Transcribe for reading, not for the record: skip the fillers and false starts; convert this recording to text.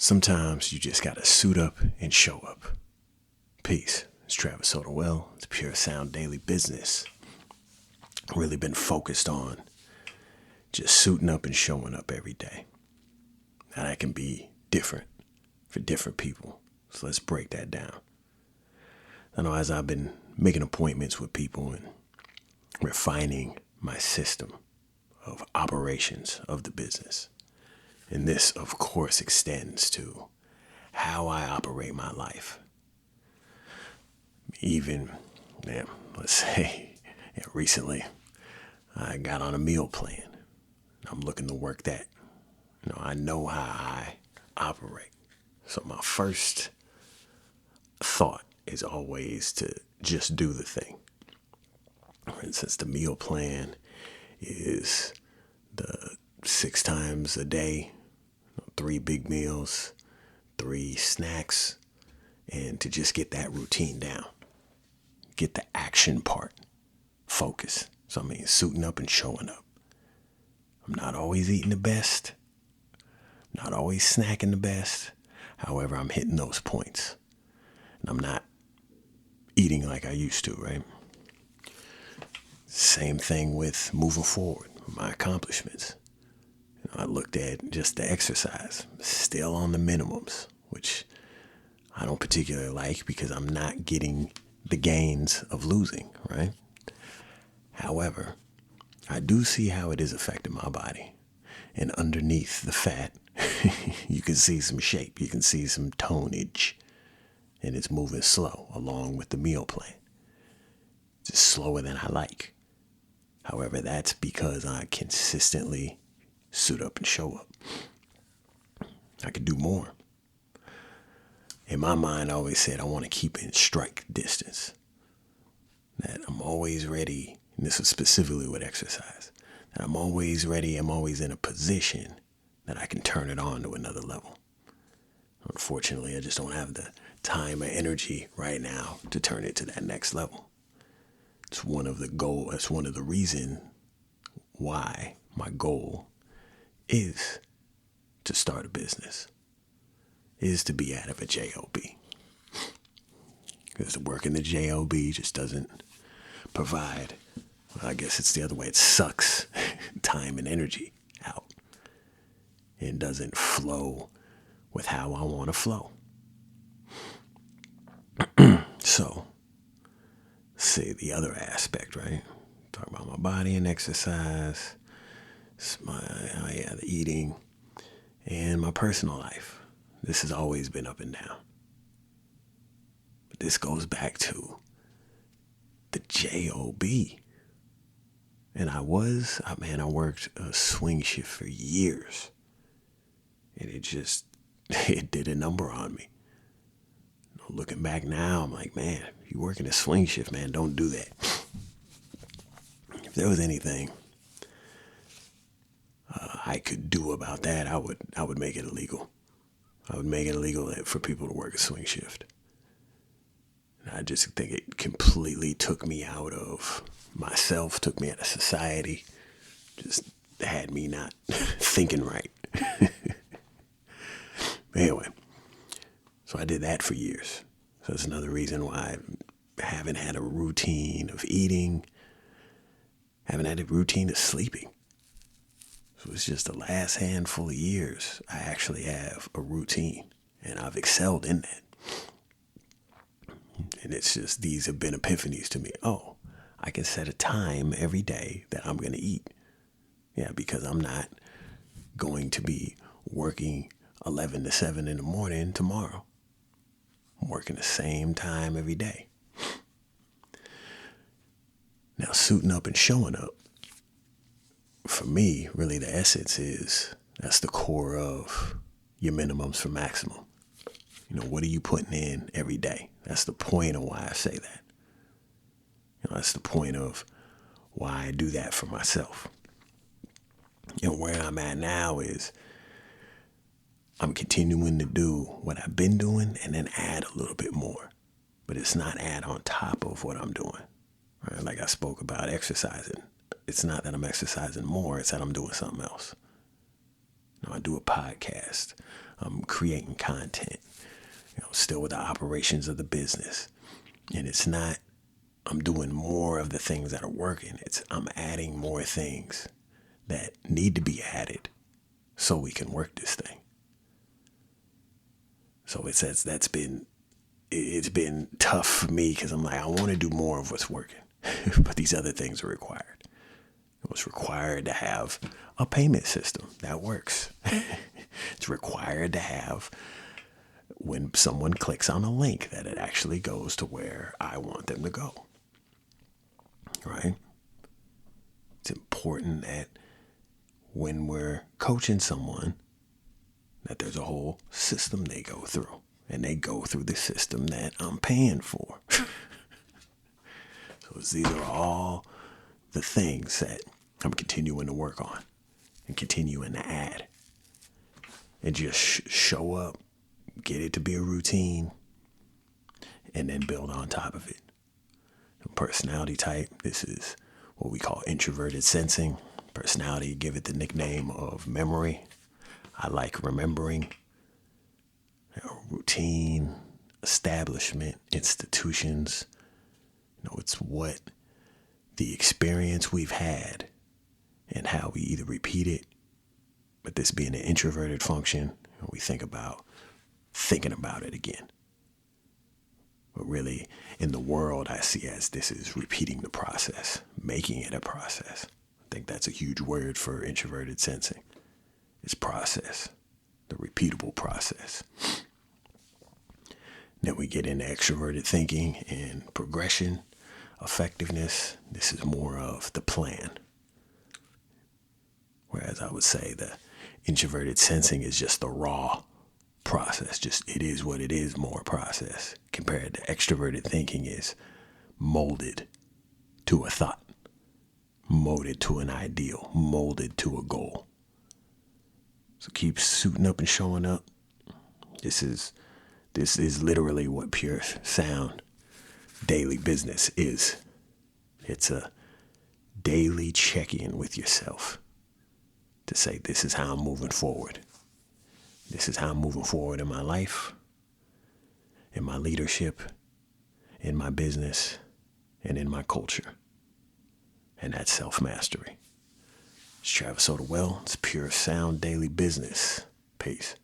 Sometimes you just gotta suit up and show up. Peace. It's Travis Sotawell. It's Pure Sound Daily Business. Really been focused on just suiting up and showing up every day. Now that can be different for different people. So let's break that down. I know as I've been making appointments with people and refining my system of operations of the business. And this, of course, extends to how I operate my life. Even, let's say, recently I got on a meal plan. I'm looking to work that. I know how I operate. So my first thought is always to just do the thing. For instance, the meal plan is the 6 times a day, 3 big meals, 3 snacks, and to just get that routine down. Get the action part focused. So suiting up and showing up. I'm not always eating the best, not always snacking the best. However, I'm hitting those points. And I'm not eating like I used to, right? Same thing with moving forward, my accomplishments. I looked at just the exercise, still on the minimums, which I don't particularly like because I'm not getting the gains of losing, right? However, I do see how it is affecting my body. And underneath the fat, you can see some shape, you can see some tonage, and it's moving slow along with the meal plan. It's just slower than I like. However, that's because I consistently suit up and show up. I could do more. In my mind, I always said I want to keep in strike distance. That I'm always ready, and this is specifically with exercise, that I'm always ready, I'm always in a position that I can turn it on to another level. Unfortunately, I just don't have the time or energy right now to turn it to that next level. It's one of the reasons why my goal is to start a business, is to be out of a job. Because the work in the job just doesn't provide, I guess it's the other way, it sucks time and energy out. It doesn't flow with how I want to flow. So, see the other aspect, right? Talk about my body and exercise, the eating, and my personal life. This has always been up and down. But this goes back to the job. And I worked a swing shift for years. And it did a number on me. Looking back now, I'm like, man, if you work in a swing shift, man, don't do that. If there was anything I could do about that, I would make it illegal. I would make it illegal for people to work a swing shift. And I just think it completely took me out of myself, took me out of society, just had me not thinking right. Anyway, so I did that for years. So that's another reason why I haven't had a routine of eating, haven't had a routine of sleeping. So it's just the last handful of years I actually have a routine, and I've excelled in that. And it's just, these have been epiphanies to me. Oh, I can set a time every day that I'm going to eat. Yeah, because I'm not going to be working 11 to 7 in the morning tomorrow. I'm working the same time every day. Now, suiting up and showing up, for me, really the essence is, that's the core of your minimums for maximum. What are you putting in every day? That's the point of why I say that. That's the point of why I do that for myself. And where I'm at now is I'm continuing to do what I've been doing and then add a little bit more. But it's not add on top of what I'm doing. Right? Like I spoke about exercising. It's not that I'm exercising more, it's that I'm doing something else. I do a podcast. I'm creating content, still with the operations of the business. And it's not, I'm doing more of the things that are working. It's, I'm adding more things that need to be added so we can work this thing. So it says it's been tough for me because I'm like, I want to do more of what's working, but these other things are required. It's required to have a payment system that works. It's required to have, when someone clicks on a link, that it actually goes to where I want them to go. Right? It's important that when we're coaching someone, that there's a whole system they go through. And they go through the system that I'm paying for. So these are all the things that I'm continuing to work on and continuing to add. And just show up, get it to be a routine, and then build on top of it. Personality type, this is what we call introverted sensing. Personality, give it the nickname of memory. I like remembering. Routine, establishment, institutions. It's what the experience we've had and how we either repeat it, but this being an introverted function, we think about thinking about it again. But really, in the world, I see as this is repeating the process, making it a process. I think that's a huge word for introverted sensing. It's process, the repeatable process. Then we get into extroverted thinking and progression, effectiveness. This is more of the plan. Whereas I would say the introverted sensing is just the raw process. Just it is what it is, more process. Compared to extroverted thinking is molded to a thought, molded to an ideal, molded to a goal. So keep suiting up and showing up. This is literally what Pure Sound daily business is. It's a daily check-in with yourself to say, this is how I'm moving forward. This is how I'm moving forward in my life, in my leadership, in my business, and in my culture. And that's self-mastery. It's Travis Odewell. It's Pure Sound Daily Business. Peace.